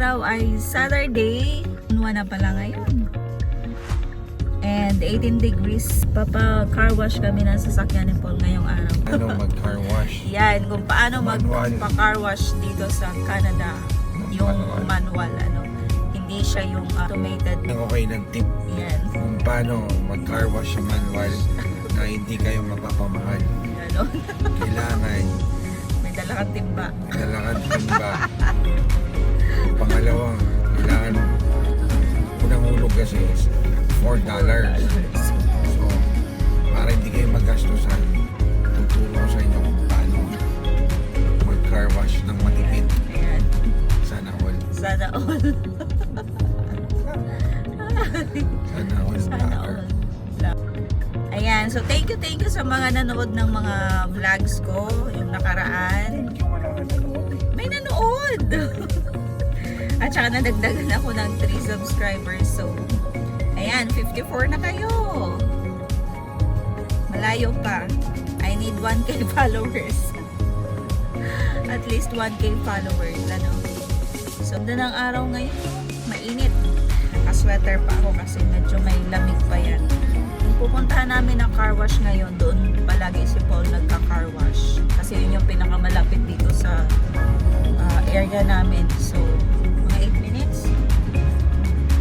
araw ay Saturday. Na pala ngayon. And 18 degrees. Papa-car wash kami ng sasakyan ni Paul ngayong araw. Ano mag-car wash? Yan, kung paano Manual. magpa-car wash dito sa Canada. Yung manual, ano. Hindi siya yung automated. Okay ng tip Yan. kung paano mag-car wash sa manual na hindi kayo mapapamahal. Ganon. Kailangan May dala kang timba. dalakan timba. Pangalawa, kailangan unang hulog kasi is $4. So, para hindi kayo magastusan, tuturo ko sa inyo kung paano mag-car wash ng matipid. Ayan. Sana all. Sana all. Sana all. Sana all. Ayan, so thank you sa mga nanood ng mga vlogs ko, yung nakaraan. May nanood! At saka nadagdagan ako ng 3 subscribers. So, ayan, 54 na kayo. Malayo pa. I need 1K followers. At least 1K followers, ano. So, doon ang araw ngayon, mainit. Naka-sweater pa ako kasi medyo may lamig pa yan. Kung pupuntahan namin ng car wash ngayon, doon palagi si Paul nagka-car wash. Kasi yun yung pinakamalapit dito sa area namin. So, mga 8 minutes.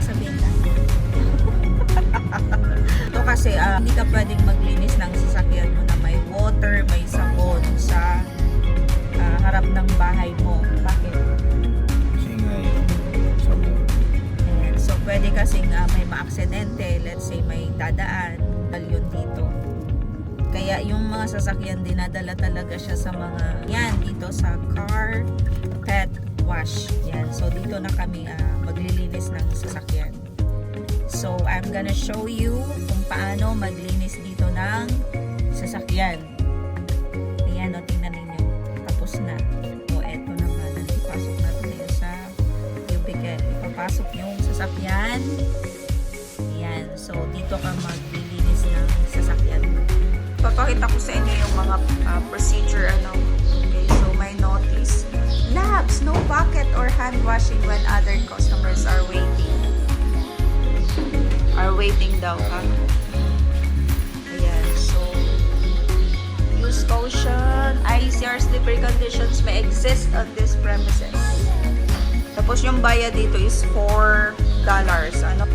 Sabihin lang. Ito kasi, hindi ka pwedeng maglinis ng sasakyan mo na may water, may sabon sa harap ng bahay mo. Bakit? Kasi nga yung sabon. Ayan. So, pwede kasing may maaksidente. Let's say may dadaan. Yun dito. Kaya yung mga sasakyan, dinadala talaga siya sa mga, yan, dito sa car pet wash. Yan. So, dito na kami maglilinis ng sasakyan. So, I'm gonna show you kung paano maglinis dito ng sasakyan. Ayan, o, tingnan ninyo. Tapos na. O, eto naman. Ipasok natin yun sa cubicle. Ipapasok yung sasakyan. Ayan. So, dito ka maglilinis ng sasakyan. Papakita ko sa inyo yung mga procedure, ano. Okay, so may notice. Labs, no bucket or hand washing when other customers are waiting. Are waiting daw, ha? Ayan, so use caution. ICR slippery conditions may exist on this premises. Tapos yung bayad dito is $4. Ano?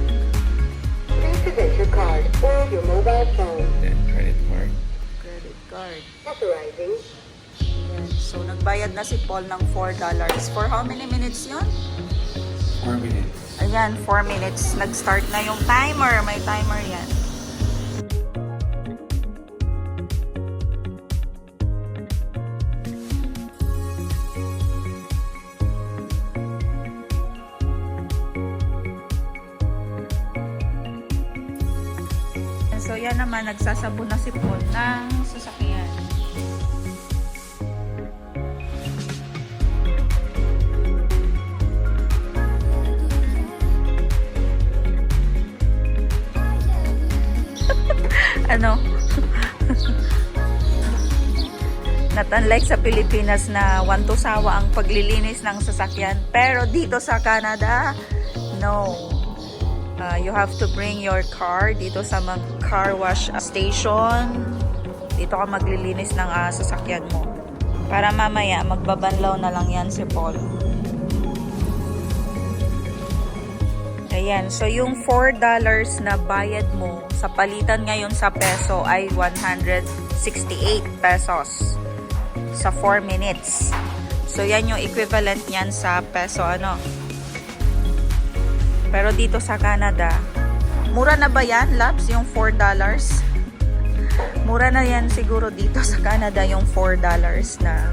Please present your card or your mobile phone. Then credit card. Credit card. Authorizing. Ayan, so nagbayad na si Paul ng $4. For how many minutes yun? 4 minutes. Ayan, 4 minutes. Nag-start na yung timer. May timer yan. So, yan naman. Nagsasabon na si Paul ng sasakyan. Ano? Not unlike sa Pilipinas na wanto sawa ang paglilinis ng sasakyan. Pero dito sa Canada, no. You have to bring your car dito sa car wash station. Dito ka maglilinis ng sasakyan mo. Para mamaya magbabanlaw na lang yan si Paul. Ayan, so yung $4 na bayad mo sa palitan ngayon sa peso ay 168 pesos sa 4 minutes. So yan yung equivalent niyan sa peso, ano. Pero dito sa Canada, mura na ba yan, Labs, yung $4? Mura na yan siguro dito sa Canada yung $4 na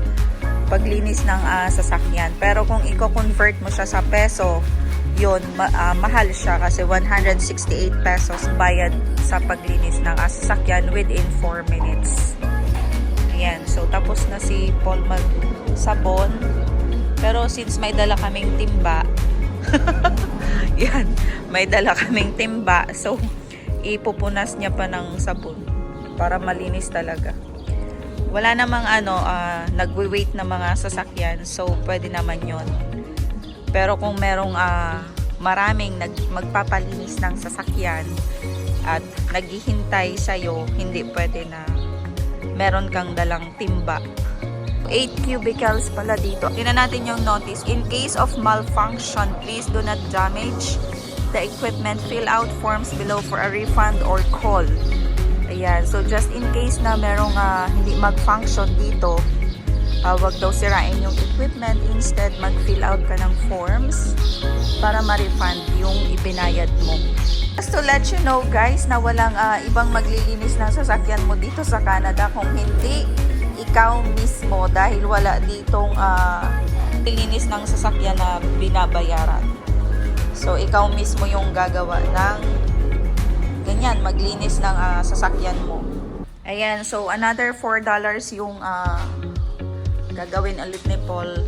paglinis ng sasakyan. Pero kung i-convert mo siya sa peso, yun, mahal siya kasi 168 pesos bayad sa paglinis ng sasakyan within 4 minutes. Ayan, so tapos na si Paul mag-sabon. Pero since may dala kaming timba, yan, may dala kaming timba, so ipupunas niya pa ng sabon para malinis talaga. Wala namang nagwe-wait na mga sasakyan, so pwede naman yon. Pero kung merong maraming magpapalinis ng sasakyan at naghihintay sa'yo, hindi pwede na meron kang dalang timba. 8 cubicles pala dito. Tingnan natin yung notice. In case of malfunction, please do not damage the equipment. Fill out forms below for a refund or call. Ayan. So, just in case na merong hindi mag-function dito, wag daw sirain yung equipment. Instead, mag-fill out ka ng forms para ma-refund yung ibinayad mo. Just to let you know, guys, na walang ibang maglilinis ng sasakyan mo dito sa Canada kung hindi ikaw mismo, dahil wala ditong linis ng sasakyan na binabayaran. So, ikaw mismo yung gagawa ng ganyan, maglinis ng sasakyan mo. Ayan, so another $4 yung gagawin ulit ni Paul.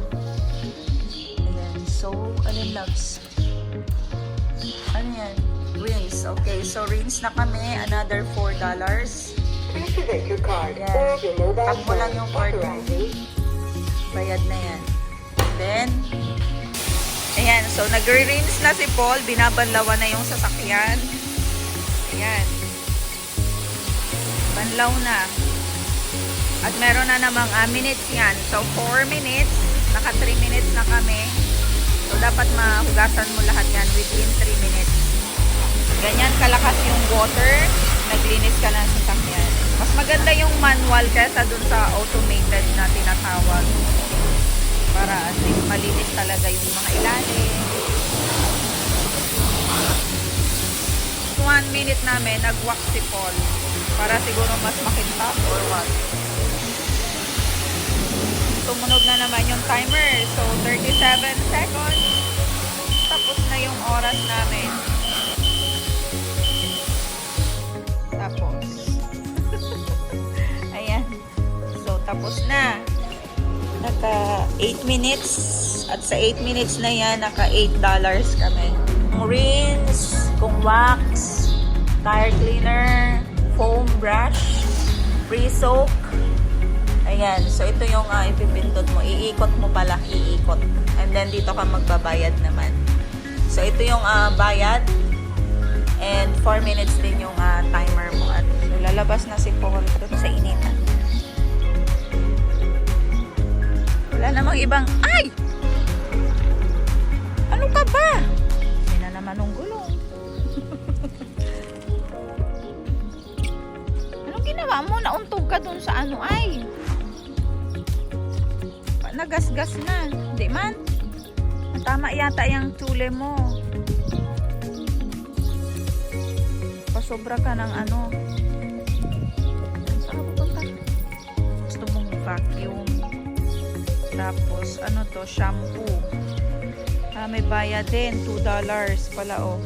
Ayan, so, alin loves? Ano yan? Rinse. Okay, so rinse na kami. Another $4. Activate your card Yan. or your mobile Tag mo lang phone. yung card mo. Authorizing. Bayad na yan. Then, ayan. So, nagre-rinse na si Paul. Binabanlawan na yung sasakyan. Ayan. Banlaw na. At meron na namang minutes yan. So, 4 minutes. Naka 3 minutes na kami. So, dapat mahugasan mo lahat yan within 3 minutes. Ganyan kalakas yung water. Naglinis ka ng sasakyan. Mas maganda yung manual kaysa dun sa automated na tinatawag. Para at least malinis talaga yung mga ilalim. 1 minute namin, nag-wax si Paul. Para siguro mas makintab or what. Tumunog na naman yung timer. So, 37 seconds. Tapos na yung oras namin. Tapos. Ayan. So, tapos na. Naka 8 minutes. At sa 8 minutes na yan, naka $8 kami. Kung rinse, kung wax, tire cleaner, foam brush, free soak. Ayan. So, ito yung ipipindot mo. Iikot mo pala. Iikot. And then, dito ka magbabayad naman. So, ito yung bayad. And 4 minutes din yung timer mo. At so, lalabas na si Paul doon sa initan. Wala namang ibang... Ay! Ano ka ba? Hindi na naman ng gulong. Anong ginawa mo? Nauntog ka doon sa ano ay? Nagasgas na. Di man? Tama yata yung tsule mo. Pasobra ka ng ano. Saan ka pupunta? Gusto mong vacuum. Tapos, ano to? Shampoo. May bayad din. $2 pala, oh.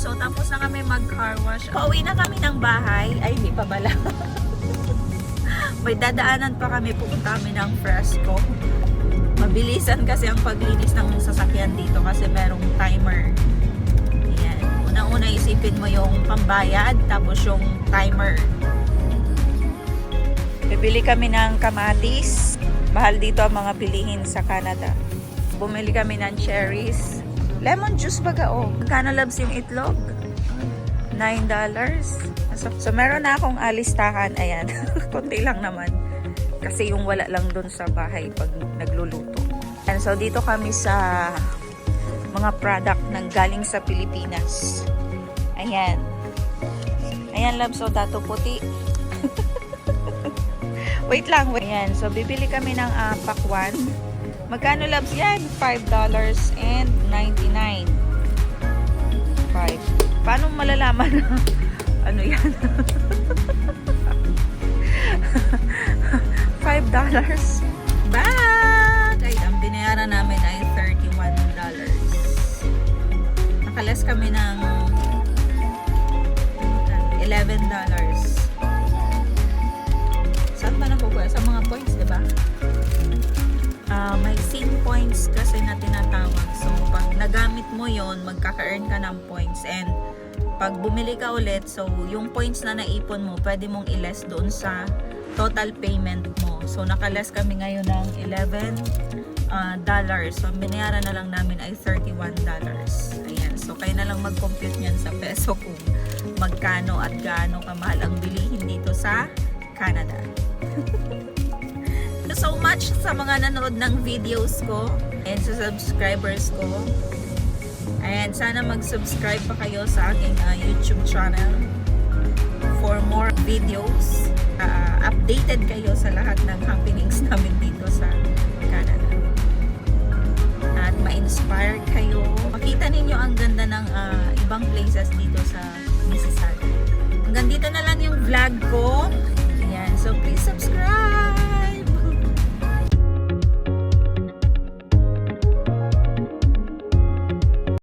So, tapos na kami mag-car wash. Pauwi na kami ng bahay. Ay, hindi pa bala. May dadaanan pa kami. Pupunta kami ng Fresco. Mabilisan kasi ang paglinis ng sasakyan dito kasi merong timer. Ayan. Unang-una isipin mo yung pambayad, tapos yung timer. Bibili kami ng kamatis. Mahal dito ang mga bilihin sa Canada. Bumili kami ng cherries. Lemon juice baga, oh. Magkano labs yung itlog? $9. So, meron na akong listahan. Ayan. Konti lang naman. Kasi yung wala lang dun sa bahay pag nagluluto. And so, dito kami sa mga product ng galing sa Pilipinas. Ayan. Ayan, love. So, dato puti. Wait lang. Ayan. So, bibili kami ng pakwan. Magkano, loves, yan? $5.99. 5. Paano malalaman na ano yan? $5. Back! Ay, ang binayaran namin ay $31. Nakalas kami ng $11. Saan ba nakukuha? Sa mga points, diba? May scene points kasi na tinatawag. So, pag nagamit mo yon, magkaka-earn ka ng points. And pag bumili ka ulit, so yung points na naipon mo, pwede mong i-less doon sa total payment mo. So, nakaless kami ngayon ng $11. So, ang binayaran na lang namin ay $31. Ayan. So, kayo na lang mag-compute niyan sa peso kung magkano at gaano kamahal ang bilihin dito sa Canada. So much sa mga nanood ng videos ko and sa subscribers ko. Ayan, sana mag-subscribe pa kayo sa aking YouTube channel for more videos. Updated kayo sa lahat ng happenings namin dito sa Canada. At ma-inspire kayo. Makita ninyo ang ganda ng ibang places dito sa Mississauga. Hanggang dito na lang yung vlog ko.